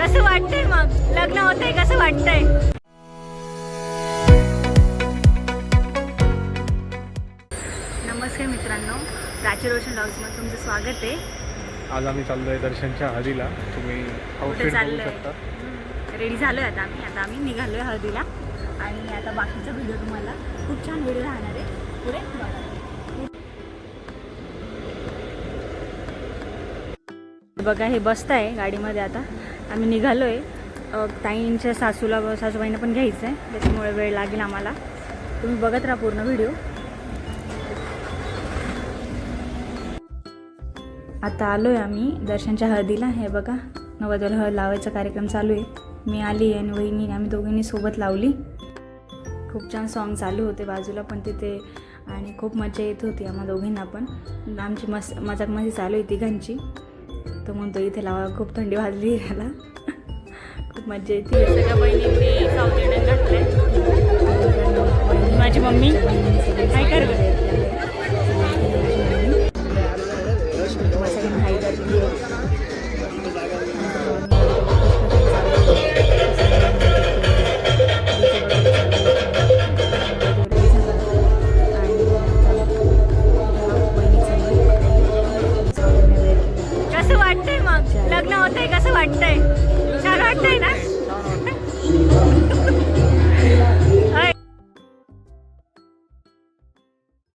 कसं वाटतंय मग लग्न होतंय कसं वाटतंय? नमस्कार मित्रांनो, प्राची रोशन ब्लॉग्समध्ये तुमचं स्वागत आहे. आज आम्ही चाललोय दर्शनच्या हळदीला. तुम्ही कुठे आउटफिट बघू चाललोय? शकता. रेडी झालोय आता आम्ही निघालोय हळदीला. आणि आता बाकीचा व्हिडिओ तुम्हाला खूप छान व्हिडिओ राहणार आहे, पुढे बघा. बघा हे बसत आहे गाडीमध्ये. आता आम्ही निघालोय. ताईंच्या सासूबाईंना पण घ्यायचं आहे, त्याच्यामुळे वेळ लागेल आम्हाला. तुम्ही बघत राहा पूर्ण व्हिडिओ. आता आलोय आम्ही दर्शनच्या हळदीला. हे बघा नवरदेवाला हळद लावायचा कार्यक्रम चालू आहे. मी आली आणि वहिनी आम्ही दोघींनी सोबत लावली. खूप छान सॉन्ग चालू होते बाजूला पण तिथे आणि खूप मजा येत होती आम्हा दोघींना पण. आमची मजाक मस्ती चालू आहे तिघांची. तो म्हणतो इथे लावा, खूप थंडी वाजली याला. खूप मजा येते. सगळ्या बहिणींनी साऊथ इंडियन घातलंय. माझी मम्मी काय करते? कसं वाटतंय मग लग्न होतंय कसं वाटतंय? छान वाटतंय ना?